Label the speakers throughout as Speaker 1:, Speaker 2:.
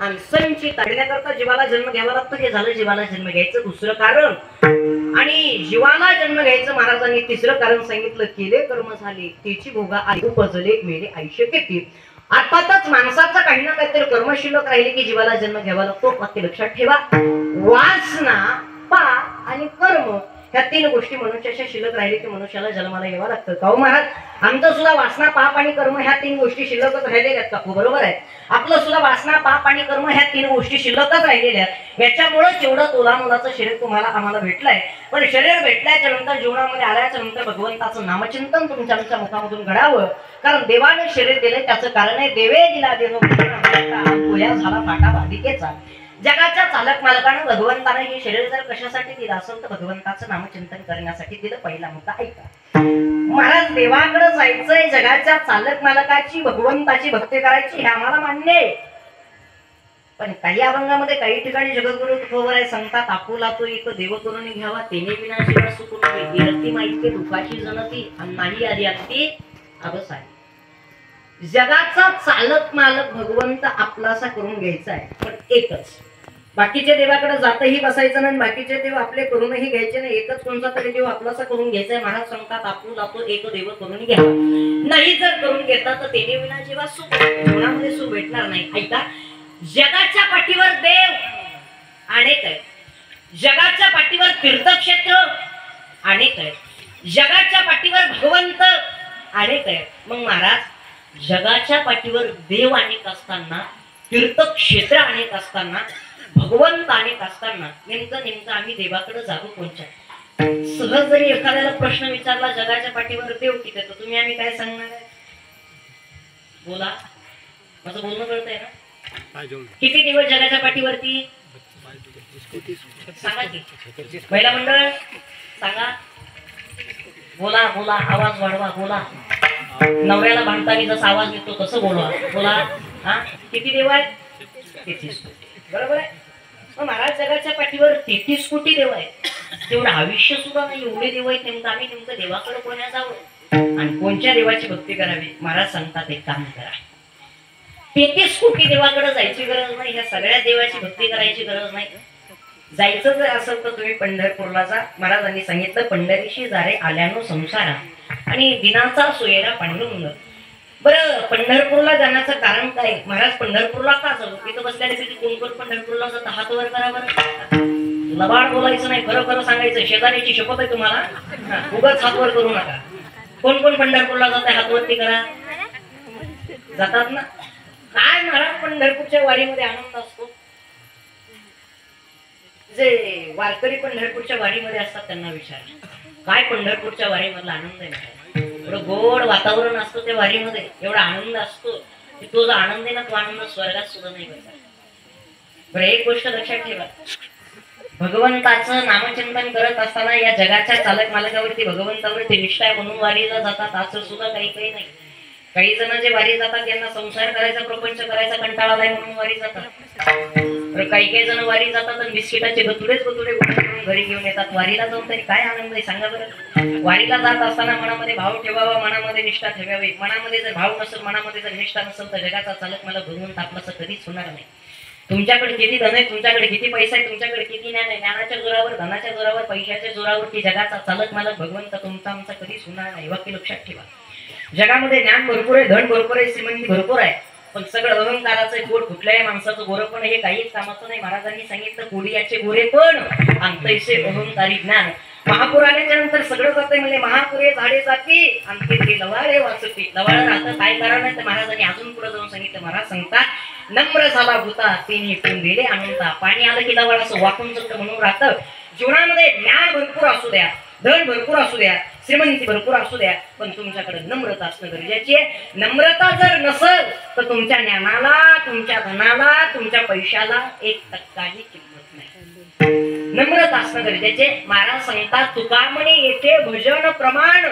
Speaker 1: आणि संचित काढण्याकरता जीवाला जन्म घ्यावा लागतो. हे झालं जीवाला जन्म घ्यायचं दुसरं कारण. आणि जीवाला जन्म घ्यायचं महाराजांनी तिसरं कारण सांगितलं. केले कर्म झाले त्याची भोगा आई उपजले मेले आयुष्य किती. अर्थातच माणसाचा काही ना काहीतरी कर्म शिल्लक राहिले की जीवाला जन्म घ्यावा लागतो. वाक्य लक्षात ठेवा. वासना पाप आणि कर्म ह्या तीन गोष्टी मनुष्याच्या शिल्लक राहिले की मनुष्याला जन्माला यावं लागतं. का हो महाराज, आमचं सुद्धा वासना पाप आणि कर्म ह्या तीन गोष्टी शिल्लकच राहिलेल्या आहेत का? बरोबर आहे. आपलं सुद्धा वासना पाप आणि कर्म ह्या तीन गोष्टी शिल्लकच राहिलेल्या आहेत. याच्यामुळे एवढं तोला मुलाचं शरीर तुम्हाला आम्हाला भेटलंय. पण शरीर भेटल्याच्या नंतर जीवनामध्ये आल्याच्या नंतर भगवंताचं नामचिंतन तुमच्या आमच्या मुखामधून घडावं. कारण देवाने शरीर दिले त्याचं कारण आहे. देवे दिला देव झाला फाटा बाधिकेचा. जगाच्या चालक मालकानं भगवंताने हे शरीर जर कशासाठी दिलं असेल तर भगवंताचं नामचिंतन करण्यासाठी दिलं. पहिला मुद्दा ऐका महाराज. देवाकडे जायचंय, जगाच्या चालक मालकाची भगवंताची भक्ती करायची हे आम्हाला मान्य आहे. पण काही अभंगामध्ये काही ठिकाणी जगद्गुरु तुकोबर आहे सांगतात. आपुला तो एक देव करून घ्यावा तेने विनाशिवा सुखून गिरती माहिती दुःखाची जनती नाही आली अगदी अवस आहे. जगाचा चालक मालक भगवंत आपलासा करून घ्यायचा आहे. पण एकच, बाकीच्या देवाकडे जातही बसायचं नाही, बाकीचे देव आपले करूनही घ्यायचे नाही. एकच कोणता तरी देव आपलासा करून घ्यायचा आहे. महाराज सांगतात आपुला तो एक देव करून घ्यावा. नाही जर करून घेतला तर तेने विना जेव्हा सुख जीवनामध्ये सुख भेटणार नाही. ऐका, जगाच्या पाठीवर देव अनेक आहे, जगाच्या पाठीवर तीर्थक्षेत्र अनेक आहे, जगाच्या पाठीवर भगवंत अनेक आहे. मग महाराज, जगाच्या पाठीवर देव अनेक असताना, तीर्थक्षेत्र अनेक असताना, भगवंत अनेक असताना नेमकं आम्ही देवाकडे जाऊ कोणच्या? सहज जरी एखाद्याला प्रश्न विचारला जगाच्या पाठीवर देव किती आहे तर तुम्ही आम्ही काय सांगणार आहे? बोला, माझं बोलणं कळतंय ना? किती दिवस जगाच्या पाठीवरती सांगा की महिला मंडळ सांगा. बोला बोला, आवाज वाढवा, बोला. नवऱ्याला भांडताना जसा आवाज येतो तसं बोलवा, बोला. हा, किती देव आहेत? 33 कोटी. बरोबर आहे. मग महाराज, जगाच्या पाठीवर 33 कोटी देव आहेत. तेवढं आयुष्य सुद्धा नाही, एवढे देव आहेत. नेमकं देवाकडे कोण्या जावं आणि कोणत्या देवाची भक्ती करावी? महाराज सांगतात एक काम करा. 33 कोटी देवाकडे जायची गरज नाही, ह्या सगळ्या देवाची भक्ती करायची गरज नाही. जायचं जर असेल तर तुम्ही पंढरपूरला जा. महाराजांनी सांगितलं पंढरीशी जारे आल्यानो संसारा आणि दिनाचा सोयरा पांडुरंग. बरं, पंढरपूरला जाण्याचं कारण काय? महाराज, पंढरपूरला का जाऊ? तिथं बसल्याने कोण कोण पंढरपूरला जातं? हात वर करा बरं. लबाड बोलायचं नाही, खरं खरं सांगायचं. शेजारीची शपथ आहे तुम्हाला, उगाच हात वर करू नका. कोण कोण पंढरपूरला जात आहे? हात वरती करा. जातात ना? काय महाराज, पंढरपूरच्या वारीमध्ये आनंद असतो. जे वारकरी पंढरपूरच्या वारीमध्ये असतात त्यांना विचारा, काय पंढरपूरच्या वारीमधला आनंद आहे? एवढं गोड वातावरण असतं त्या वारीमध्ये, एवढा आनंद असतो की तो जो आनंद आहे ना, तो आनंद स्वर्गात सुद्धा नाही भेटत. बरं, एक गोष्ट लक्षात ठेवा. भगवंताचं नामचिंतन करत असताना या जगाच्या चालक मालकावरती भगवंतावरती निष्ठा म्हणून वारीला जातात असं सुद्धा काही काही नाही. काही जण जे वारी जातात त्यांना संसार करायचा, प्रपंच करायचा कंटाळा आलाय म्हणून वारी जातात. काही जण वारी जातात आणि बिस्किटाचे गतुडेच गतुडे करून घरी घेऊन येतात. वारीला जाऊन तरी काय आनंद आहे सांगा बरं? वारीला जात असताना मनामध्ये भाव ठेवावा, मनामध्ये निष्ठा ठेवावी. मनामध्ये जर भाव नसेल, मनामध्ये जर निष्ठा नसेल तर जगाचा चालक मला भगवंत आपलं कधीच होणार नाही. तुमच्याकडे किती धन आहे, तुमच्याकडे किती पैसा आहे, तुमच्याकडे किती ज्ञान आहे, ज्ञानाच्या जोरावर, धनाच्या जोरावर, पैशाच्या जोरावरती जगाचा चालक मला भगवंत तुमचा आमचा कधीच होणार नाही. वाक्य लक्षात ठेवा. जगामध्ये ज्ञान भरपूर आहे, धन भरपूर आहे, श्रीमंती भरपूर आहे, पण सगळं अहंकाराचं गोड कुठल्याही माणसाचं गोरपण हे काहीच कामाचं नाही. महाराजांनी सांगितलं कोडियाचे गोरे पण आणि तैसे अहंकारी ज्ञान. महापूर आल्याच्या नंतर सगळं करतंय म्हणजे महापुरे झाडे जाती आणि ते लवाळे वाचते. लवाळ राहतं काय कारण आहे तर महाराजांनी अजून पुढे जाऊन सांगितलं. महाराज सांगतात नम्र झाला भूता तिने पण दिले अनंता. पाणी आलं की लवाळ असं वाकून जातं म्हणून राहतं. जीवनामध्ये ज्ञान भरपूर असू द्या, धन भरपूर असू द्या, श्रीमंती भरपूर असू द्या, पण तुमच्याकडे नम्रता असणं गरजेची आहे. नम्रता जर नसेल तर तुमच्या ज्ञानाला, तुमच्या धनाला, तुमच्या पैशाला 1% किंमत नाही. नम्रता असणं गरजेचे. महाराज सांगतात तुका म्हणे येथे भजन प्रमाण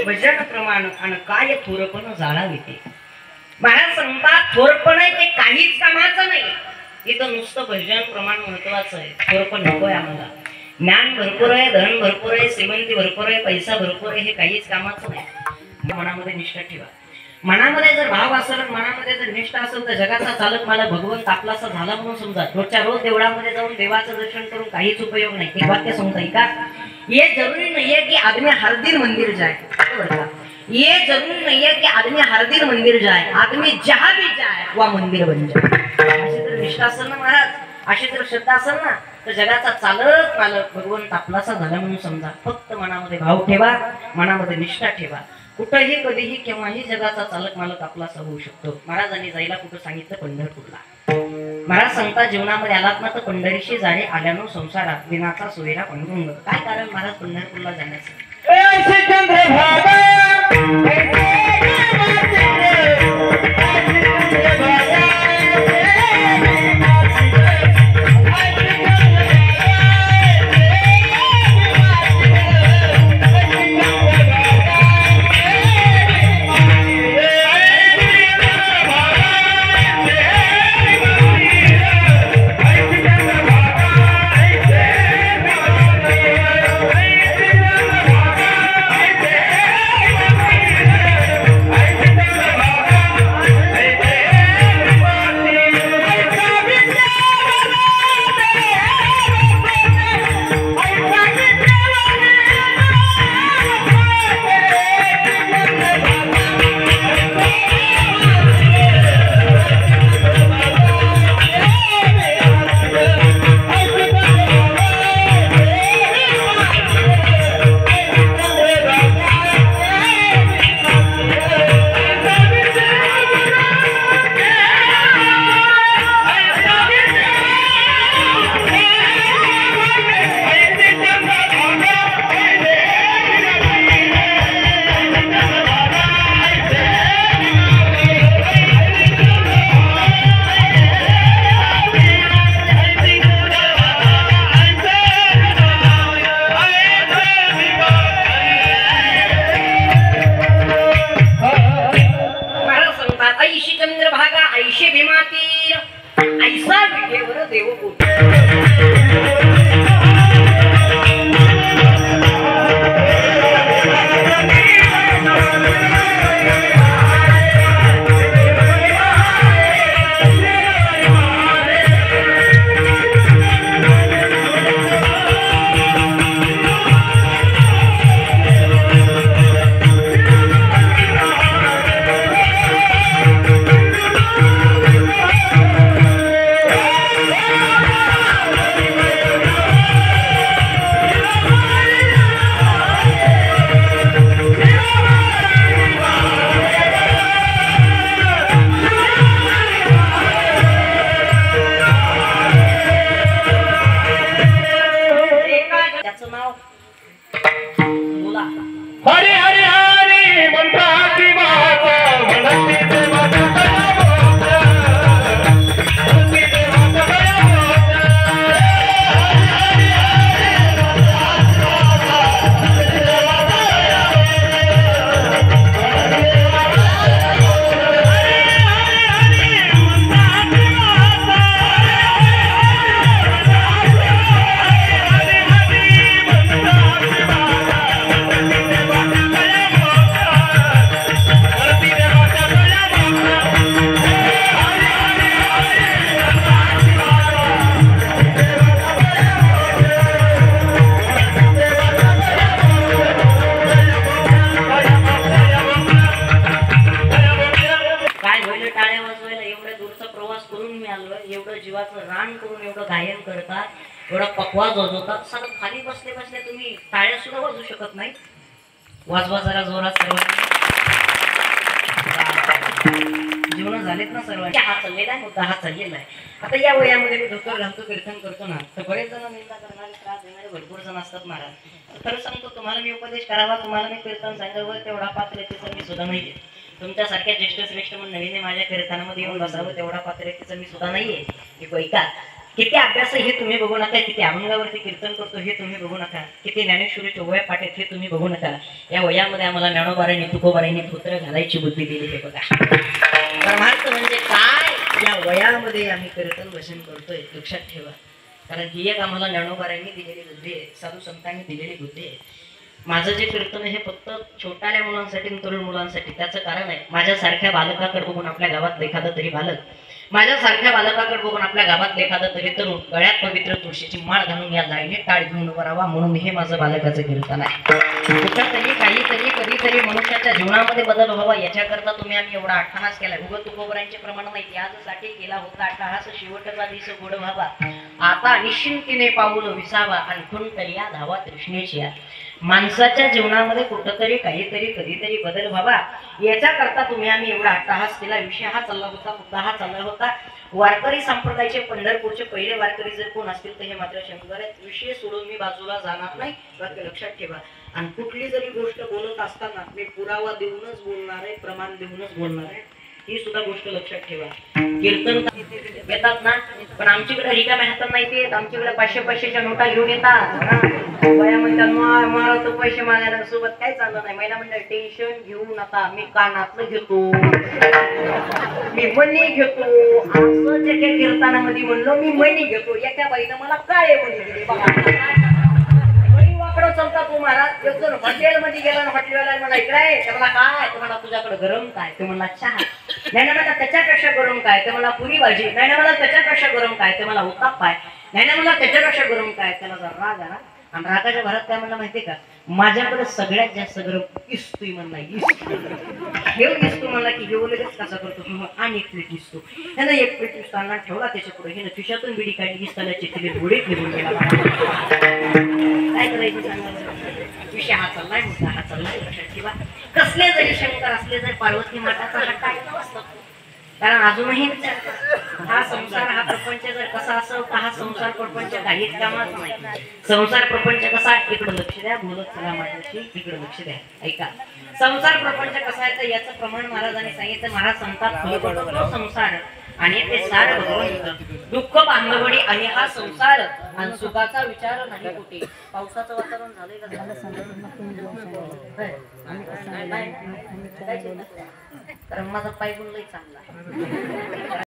Speaker 1: भजन प्रमाण आणि काय थोरपण जाळावे ते. महाराज सांगतात थोरपण आहे ते काहीच कामाचं नाही. इथं नुसतं भजन प्रमाण महत्वाचं आहे, थोरपण नकोय आम्हाला. ज्ञान भरपूर आहे, धन भरपूर आहे, श्रीमंती भरपूर आहे, पैसा भरपूर आहे, हे काहीच कामाचं नाही. मनामध्ये निष्ठा ठेवा. मनामध्ये जर भाव असेल, मनामध्ये जर निष्ठा असेल तर जगाचा चालक मला भगवंत आपलासा झाला म्हणून समजा. रोजच्या रोज देवळामध्ये जाऊन देवाचं दर्शन करून काहीच उपयोग नाही. एक वाक्य समजाई का, ये जरूरी नहीं है कि आदमी हर दिन मंदिर जाए. ये जरूरी नहीं है कि आदमी हर दिन मंदिर जाए, आदमी जहां भी जाए वह मंदिर बन जाए. अशी जर निष्ठा असेल ना महाराज, अशी जर श्रद्धा असेल ना, तर जगाचा चालक मालक भगवंत आपलासा झाला म्हणून समजा. फक्त मनामध्ये भाव ठेवा, मनामध्ये निष्ठा ठेवा. कुठेही कधीही केव्हाही जगाचा चालक मालक आपलासा होऊ शकतो. महाराजांनी जायला कुठं सांगितलं, पंढरपूरला. महाराज सांगता जीवनामध्ये आलात ना तर पंढरीशी जाणे आल्यानो संसारात दिनाचा सोयरा पंढुंग. काय कारण महाराज पंढरपूरला जाण्याचं? एवढा पकवाज वाजवतात, सर खाली बसले बसले तुम्ही टाळ्या सुद्धा वाजवू शकत नाही. वाजवा जरा जोरात सर्वांनी. जीवन झालेत ना सर्वांचे. हा चाललेला आहे मुद्दा, हा चाललेला आहे. आता या वयामध्ये मी धोतर घालतो, कीर्तन करतो ना, तर बरेच जण निंदा करणारे, त्रास देणारे भरपूर जण असतात महाराज. खरं सांगतो तुम्हाला मी उपदेश करावा, तुम्हाला मी कीर्तन सांगावं तेवढा पात्रतेचा मी सुद्धा नाहीये. तुमच्यासारख्या ज्येष्ठ श्रेष्ठ म्हणून नवीन माझ्या कीर्तनामध्ये येऊन बसावं तेवढा पात्रतेचा मी सुद्धा नाहीये. की ऐका, किती अभ्यास हे तुम्ही बघू नका, किती अभंगावरती कीर्तन करतो हे तुम्ही बघू नका, किती ज्ञानेश्वरीच्या वया पाठ्यात हे तुम्ही बघू नका. या वयामध्ये आम्हाला ज्ञानोबारांनी तुकोबारांनी पुत्र घालायची बुद्धी दिली हे बघा. परमार्थ म्हणजे काय या वयामध्ये आम्ही कीर्तन भजन करतोय लक्षात ठेवा. कारण ही एक आम्हाला ज्ञानोबारांनी दिलेली बुद्धी आहे, साधू संतांनी दिलेली बुद्धी आहे. माझं जे कीर्तन हे फक्त छोट्याल्या मुलांसाठी तरुण मुलांसाठी. त्याचं कारण आहे माझ्यासारख्या बालकाकडे बघून आपल्या गावात एखादं तरी बालक, माझ्यासारख्या बालकाकडे बघून आपल्या गावात एखादं तरी तरुण गळ्यात पवित्र तुळशीची माळ घालून या जाळीने टाळ घेऊन उभा राहावा म्हणून हे माझं बालकाचं कीर्तन आहे. कुठंतरी काहीतरी कधीतरी मनुष्याच्या जीवनामध्ये बदल व्हावा याच्याकरता तुम्ही आम्ही एवढा अट्टहास केला. उगत तुकोबरांचे प्रमाण नाही, आजसाठी केला होता अट्टहास शेवटचा दिवस गोड व्हावा. आता निश्चिंतीने पाऊल विसावा आणखून तरी या धावा तृष्णेची. माणसाच्या जीवनामध्ये कुठंतरी काहीतरी कधीतरी बदल व्हावा याच्याकरता तुम्ही आम्ही एवढा अट्टहास केला. विषय हा चालला होता, मुद्दा हा चालला होता. वारकरी संप्रदायाचे पंढरपूरचे पहिले वारकरी जर कोण असतील तर हे मात्र शंकर आहेत. विषय सोडून मी बाजूला जाणार नाही, वाक्य लक्षात ठेवा. आणि कुठली जरी गोष्ट बोलत असताना मी पुरावा देऊनच बोलणार आहे, प्रमाण देऊनच बोलणार आहे, ही सुद्धा गोष्ट लक्षात ठेवा. कीर्तन येतात ना, पण आमच्याकडे रिकाम्या हातात नाही येत. आमच्याकडे 500-500च्या नोटा घेऊन येतात. वया म्हणतात मला तो पैसे मागायला सोबत काय चाललं नाही. महिला म्हणतात टेन्शन घेऊ नका, मी कानातलं घेतो, मी मणी घेतो. असं जे काही कीर्तनामध्ये म्हणलो मी मणी घेतो. एका बाईनं मला काळे मणी दिले बघा. वाकडं चलता तू महाराज. एक जण हॉटेलमध्ये गेला ना, हॉटेलवाला मला इकडे ते मला काय, ते मला तुझ्याकडे गरम काय, ते मला चहा नाही ना, मला त्याच्यापेक्षा गरम काय, ते मला पुरी भाजी नाही ना, मला त्याच्यापेक्षा गरम काय, ते मला उत्ताप काय नाही ना, मला त्याच्यापेक्षा गरम काय. त्याला जर राग आला आणि रागाच्या भरात काय म्हणला माहितीये का, माझ्याकडे सगळ्यात जास्त गरम इस्तू म्हणला. हे इस्तू म्हणला की हे लगेच कसा करतो आणि एक प्लेट इस्तू. त्यानं एक प्लेट इस्तू आणला ठेवला त्याच्या पुढे. हे खिशातून बिडी काढली, इस्ताल्याची तिथे घोडीत निघून गेला. काय करायचं सांगा. विषय हा चाललाय, मुद्दा हा चाललाय लक्षात ठेवा. कसले जरी शंकर असले जर पार्वती माताचा हट्ट आहे असतो. कारण अजूनही हा संसार हा प्रपंच जर कसा असेल तर हा संसार प्रपंच काहीच कामाचा नाही. संसार प्रपंच कसा, इकडे लक्ष द्या, बोलत चला माझ्याशी, इकडे लक्ष द्या, ऐका. संसार प्रपंच कसा आहे तर याचं प्रमाण महाराजांनी सांगितलं. महाराज सांगतात संसार आणि ते सार भगवंत, दुःख बांधवडी आणि हा संसार आणि सुखाचा विचार नाही कुठे. पावसाचं वातावरण झालंय का? कारण माझा पाय पण लई चांगला.